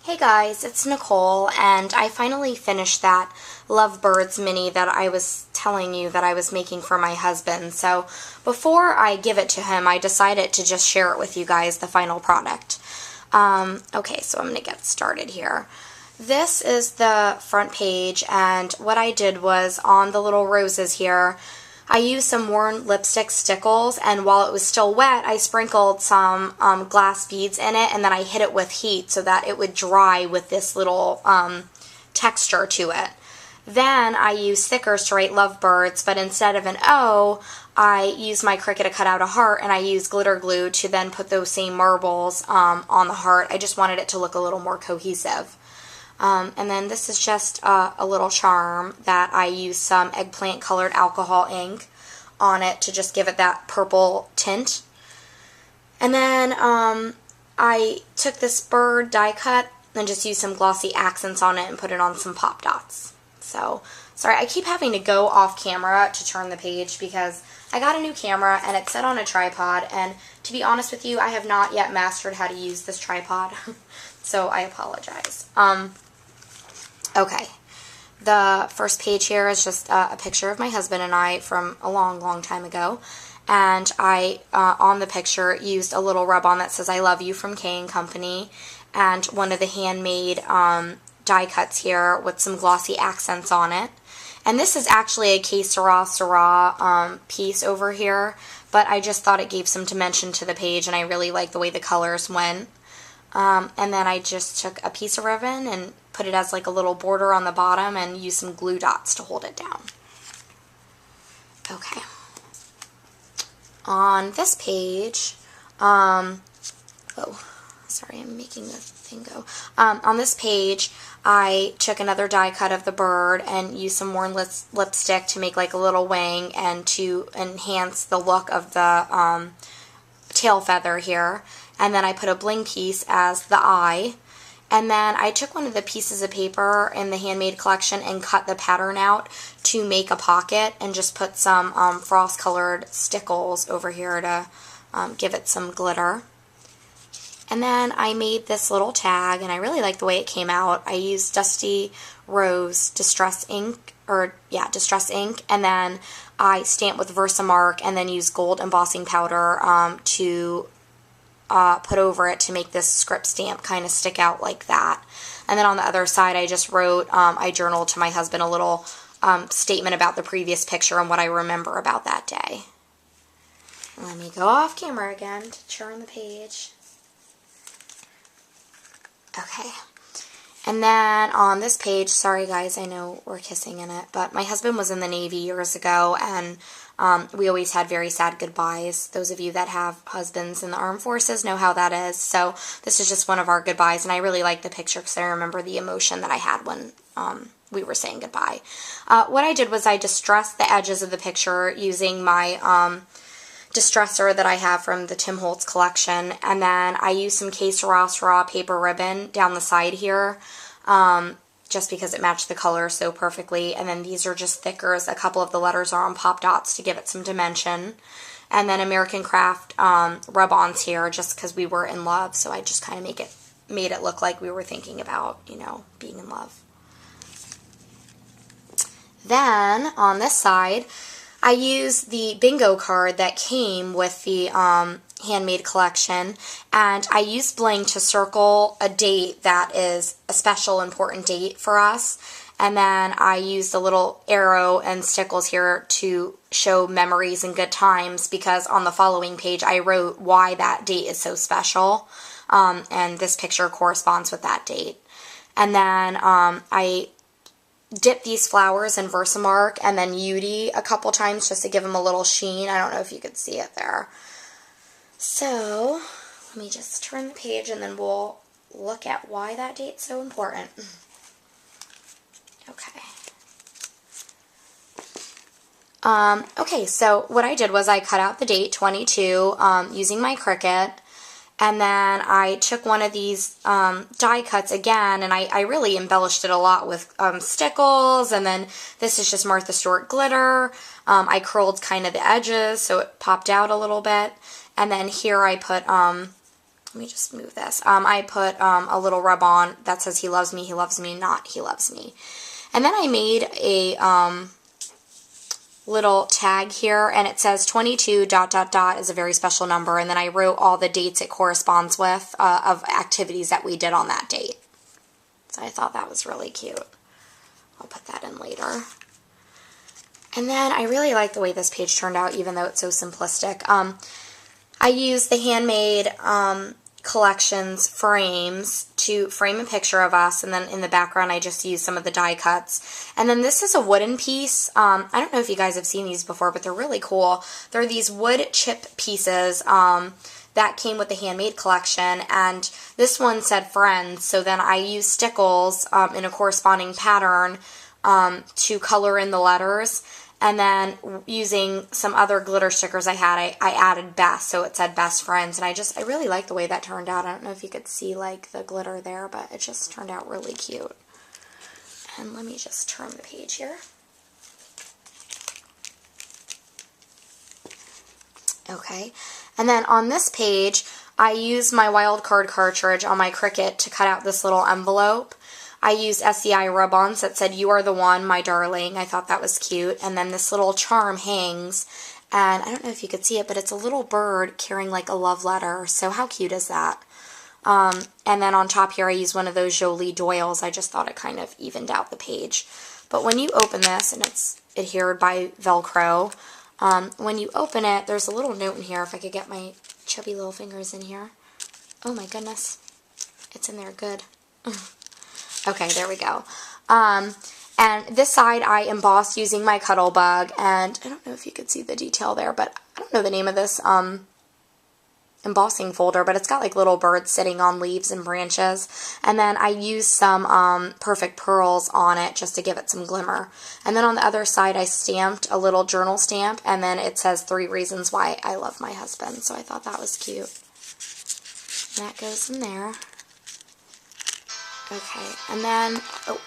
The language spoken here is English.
Hey guys, it's Nicole, and I finally finished that Lovebirds mini that I was telling you that I was making for my husband. So before I give it to him, I decided to just share it with you guys, the final product. Okay, so I'm going to get started here. This is the front page, and what I did was on the little roses here, I used some worn lipstick stickles, and while it was still wet, I sprinkled some glass beads in it, and then I hit it with heat so that it would dry with this little texture to it. Then I used stickers to write Lovebirds, but instead of an O, I used my Cricut to cut out a heart, and I used glitter glue to then put those same marbles on the heart. I just wanted it to look a little more cohesive. And then this is just a little charm that I used some eggplant colored alcohol ink on it to just give it that purple tint. And then I took this bird die cut and just used some glossy accents on it and put it on some pop dots. So, sorry, I keep having to go off camera to turn the page because I got a new camera and it's set on a tripod, and to be honest with you, I have not yet mastered how to use this tripod, so I apologize. Okay, the first page here is just a picture of my husband and I from a long, long time ago, and I, on the picture, used a little rub-on that says I love you from K&Company, and one of the handmade die cuts here with some glossy accents on it. And this is actually a K Sarah piece over here, but I just thought it gave some dimension to the page, and I really like the way the colors went. And then I just took a piece of ribbon and put it as like a little border on the bottom and used some glue dots to hold it down. Okay. On this page, oh, sorry, I'm making the thing go. On this page, I took another die cut of the bird and used some worn lipstick to make like a little wing and to enhance the look of the tail feather here. And then I put a bling piece as the eye. And then I took one of the pieces of paper in the handmade collection and cut the pattern out to make a pocket and just put some frost-colored stickles over here to give it some glitter. And then I made this little tag, and I really like the way it came out. I used Dusty Rose Distress ink, and then I stamped with Versamark and then used gold embossing powder to put over it to make this script stamp kind of stick out like that. And then on the other side, I just wrote, I journaled to my husband a little statement about the previous picture and what I remember about that day. Let me go off camera again to turn the page. Okay. And then on this page, sorry guys, I know we're kissing in it, but my husband was in the Navy years ago, and we always had very sad goodbyes. Those of you that have husbands in the armed forces know how that is. So this is just one of our goodbyes, and I really like the picture because I remember the emotion that I had when we were saying goodbye. What I did was I distressed the edges of the picture using my distresser that I have from the Tim Holtz collection, and then I used some K Sarah paper ribbon down the side here, just because it matched the color so perfectly. And then these are just thickers. A couple of the letters are on pop dots to give it some dimension. And then American Craft rub-ons here just because we were in love, so I just kind of made it look like we were thinking about, you know, being in love. Then on this side, I used the bingo card that came with the handmade collection, and I used bling to circle a date that is a special important date for us, and then I used a little arrow and stickles here to show memories and good times, because on the following page I wrote why that date is so special, and this picture corresponds with that date. And then I dip these flowers in Versamark and then UD a couple times just to give them a little sheen. I don't know if you could see it there. So, let me just turn the page and then we'll look at why that date's so important. Okay. Okay, so what I did was I cut out the date 22 using my Cricut. And then I took one of these die cuts again, and I really embellished it a lot with stickles, and then this is just Martha Stewart glitter. I curled kind of the edges so it popped out a little bit. And then here I put let me just move this. I put a little rub on that says he loves me, not he loves me. And then I made a little tag here, and it says 22 ... is a very special number, and then I wrote all the dates it corresponds with of activities that we did on that date. So I thought that was really cute. I'll put that in later. And then I really like the way this page turned out, even though it's so simplistic. I used the Handmade Collections frames to frame a picture of us, and then in the background I just used some of the die cuts. And then this is a wooden piece. I don't know if you guys have seen these before, but they're really cool. They're these wood chip pieces that came with the Handmade Collection, and this one said Friends, so then I used stickles in a corresponding pattern to color in the letters. And then using some other glitter stickers I had, I added best, so it said best friends. And I really like the way that turned out. I don't know if you could see like the glitter there, but it just turned out really cute. And let me just turn the page here. Okay, and then on this page, I used my wild card cartridge on my Cricut to cut out this little envelope. I used SEI rub-ons that said, "You are the one, my darling." I thought that was cute. And then this little charm hangs, and I don't know if you could see it, but it's a little bird carrying like a love letter. So how cute is that? And then on top here, I used one of those Jolie Doyles. I just thought it kind of evened out the page. But when you open this, and it's adhered by Velcro, when you open it, there's a little note in here. If I could get my chubby little fingers in here. Oh my goodness. It's in there good. Okay, there we go. And this side I embossed using my Cuddle Bug, and I don't know if you could see the detail there, but I don't know the name of this embossing folder, but it's got like little birds sitting on leaves and branches. And then I used some Perfect Pearls on it just to give it some glimmer. And then on the other side I stamped a little journal stamp, and then it says 3 reasons why I love my husband. So I thought that was cute. And that goes in there. Okay, and then, oh,